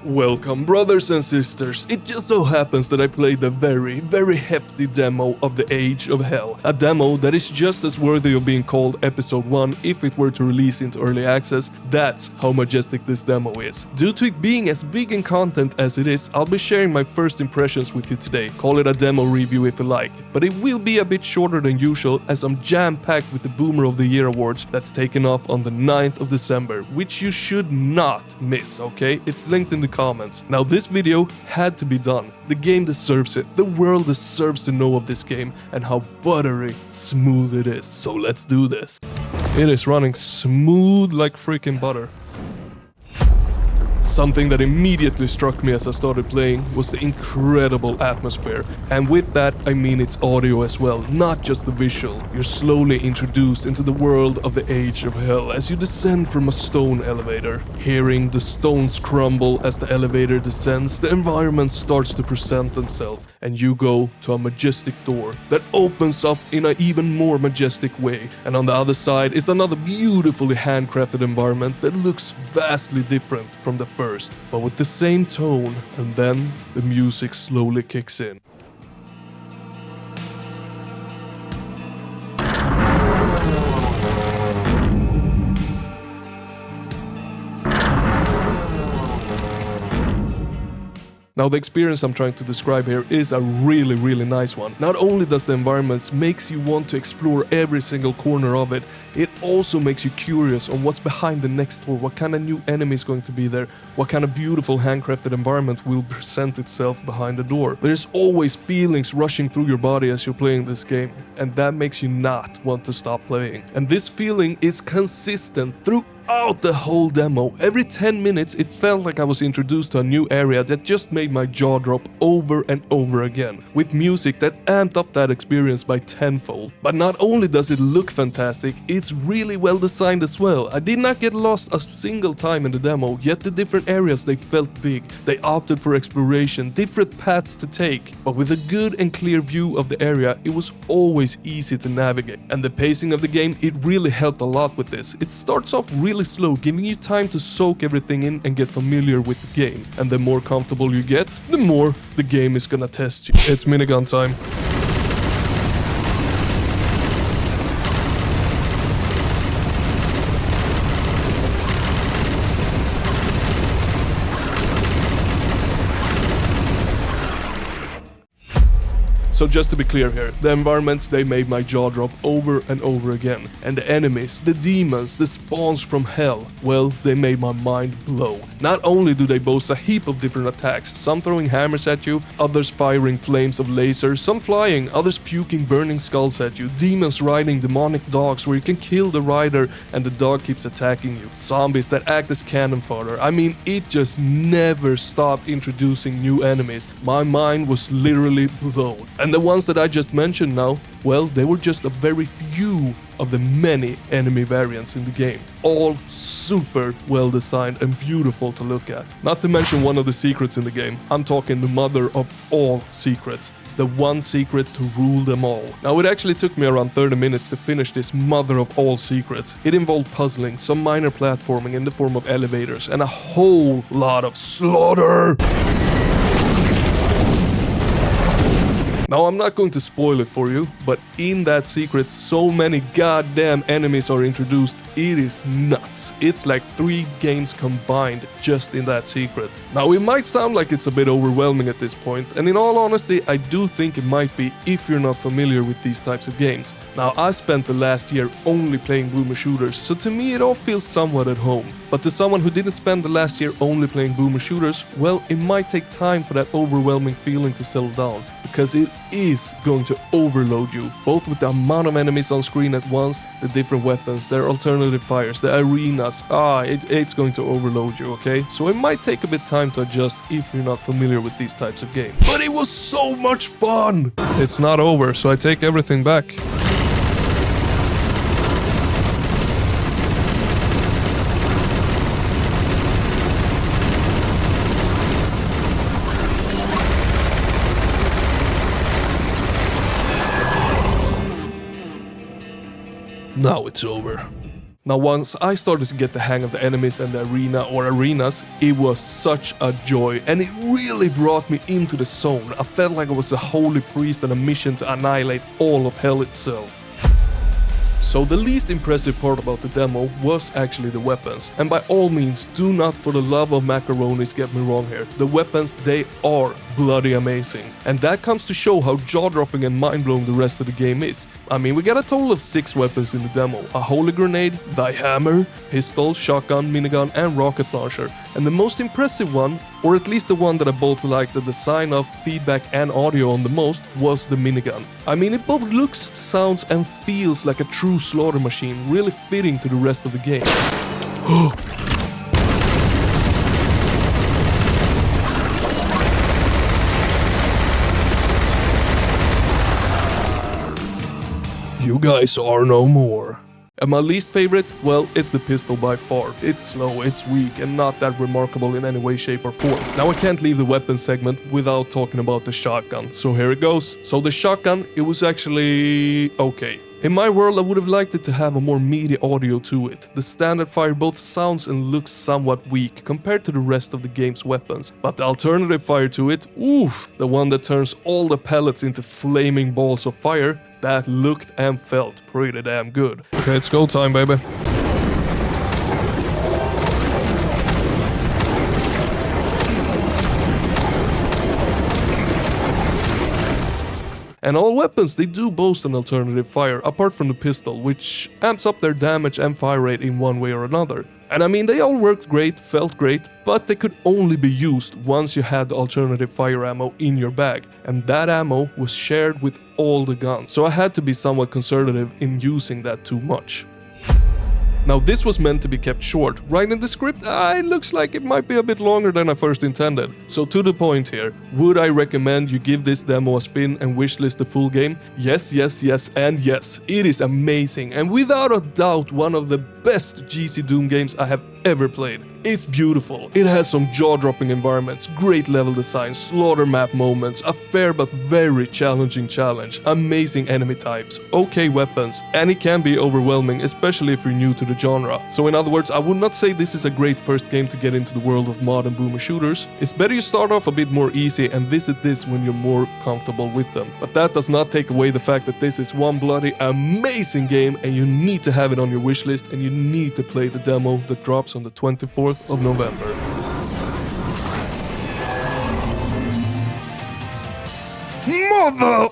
Welcome brothers and sisters, it just so happens that I played the very hefty demo of the Age of Hell. A demo that is just as worthy of being called episode 1 if it were to release into early access. That's how majestic this demo is. Due to it being as big in content as it is, I'll be sharing my first impressions with you today. Call it a demo review if you like, but it will be a bit shorter than usual as I'm jam-packed with the Boomer of the Year awards that's taken off on the 9th of December, which you should not miss, okay? It's linked in the comments. Now this video had to be done. The game deserves it. The world deserves to know of this game and how buttery smooth it is. So let's do this. It is running smooth like freaking butter. Something that immediately struck me as I started playing was the incredible atmosphere, and with that I mean its audio as well, not just the visual. You're slowly introduced into the world of the Age of Hell as you descend from a stone elevator. Hearing the stones crumble as the elevator descends, the environment starts to present themselves, and you go to a majestic door that opens up in an even more majestic way, and on the other side is another beautifully handcrafted environment that looks vastly different from the first, but with the same tone, and then the music slowly kicks in. Now the experience I'm trying to describe here is a really nice one. Not only does the environment makes you want to explore every single corner of it, it also makes you curious on what's behind the next door, what kind of new enemy is going to be there, what kind of beautiful handcrafted environment will present itself behind the door. There's always feelings rushing through your body as you're playing this game, and that makes you not want to stop playing. And this feeling is consistent throughout the whole demo. Every 10 minutes it felt like I was introduced to a new area that just made my jaw drop over and over again, with music that amped up that experience by tenfold. But not only does it look fantastic, it's really well designed as well. I did not get lost a single time in the demo, yet the different areas they felt big. They opted for exploration, different paths to take, but with a good and clear view of the area, it was always easy to navigate. And the pacing of the game, it really helped a lot with this. It starts off really slow, giving you time to soak everything in and get familiar with the game. And the more comfortable you get, the more the game is gonna test you. It's minigun time. So just to be clear here, the environments, they made my jaw drop over and over again. And the enemies, the demons, the spawns from hell, well, they made my mind blow. Not only do they boast a heap of different attacks, some throwing hammers at you, others firing flames of lasers, some flying, others puking burning skulls at you, demons riding demonic dogs where you can kill the rider and the dog keeps attacking you, zombies that act as cannon fodder. I mean, it just never stopped introducing new enemies. My mind was literally blown. And the ones that I just mentioned now, well, they were just a very few of the many enemy variants in the game. All super well designed and beautiful to look at. Not to mention one of the secrets in the game. I'm talking the mother of all secrets. The one secret to rule them all. Now it actually took me around 30 minutes to finish this mother of all secrets. It involved puzzling, some minor platforming in the form of elevators, and a whole lot of slaughter. Now I'm not going to spoil it for you, but in that secret so many goddamn enemies are introduced, it is nuts. It's like 3 games combined just in that secret. Now it might sound like it's a bit overwhelming at this point, and in all honesty I do think it might be if you're not familiar with these types of games. Now I spent the last year only playing boomer shooters, so to me it all feels somewhat at home. But to someone who didn't spend the last year only playing boomer shooters, well, it might take time for that overwhelming feeling to settle down, because it is going to overload you, both with the amount of enemies on screen at once, the different weapons, their alternative fires, the arenas. It's going to overload you, okay? So it might take a bit time to adjust if you're not familiar with these types of games. But it was so much fun! It's not over, so I take everything back. Now it's over. Now once I started to get the hang of the enemies and the arena or arenas, it was such a joy and it really brought me into the zone. I felt like I was a holy priest on a mission to annihilate all of hell itself. So the least impressive part about the demo was actually the weapons, and by all means do not for the love of macaronis get me wrong here, the weapons they are bloody amazing, and that comes to show how jaw-dropping and mind-blowing the rest of the game is. I mean, we got a total of 6 weapons in the demo, a holy grenade, thy hammer, pistol, shotgun, minigun and rocket launcher, and the most impressive one, or at least the one that I both liked the design of, feedback and audio on the most, was the minigun. I mean, it both looks, sounds and feels like a true slaughter machine, really fitting to the rest of the game. You guys are no more. And my least favorite, well, it's the pistol by far. It's slow, it's weak, and not that remarkable in any way, shape or form. Now I can't leave the weapons segment without talking about the shotgun, so here it goes. So the shotgun, it was actually okay. In my world, I would have liked it to have a more meaty audio to it. The standard fire both sounds and looks somewhat weak compared to the rest of the game's weapons. But the alternative fire to it, oof, the one that turns all the pellets into flaming balls of fire, that looked and felt pretty damn good. Okay, it's go time, baby. And all weapons, they do boast an alternative fire, apart from the pistol, which amps up their damage and fire rate in one way or another. And I mean, they all worked great, felt great, but they could only be used once you had the alternative fire ammo in your bag. And that ammo was shared with all the guns, so I had to be somewhat conservative in using that too much. Now this was meant to be kept short. Right in the script, it looks like it might be a bit longer than I first intended. So to the point here, would I recommend you give this demo a spin and wishlist the full game? Yes, yes, yes, and yes. It is amazing and without a doubt one of the best GZDoom games I have ever played. It's beautiful, it has some jaw-dropping environments, great level design, slaughter map moments, a fair but very challenging challenge, amazing enemy types, okay weapons, and it can be overwhelming, especially if you're new to the genre. So in other words, I would not say this is a great first game to get into the world of modern boomer shooters. It's better you start off a bit more easy and visit this when you're more comfortable with them. But that does not take away the fact that this is one bloody amazing game and you need to have it on your wishlist and you need to play the demo that drops on the 24th of November. Mother!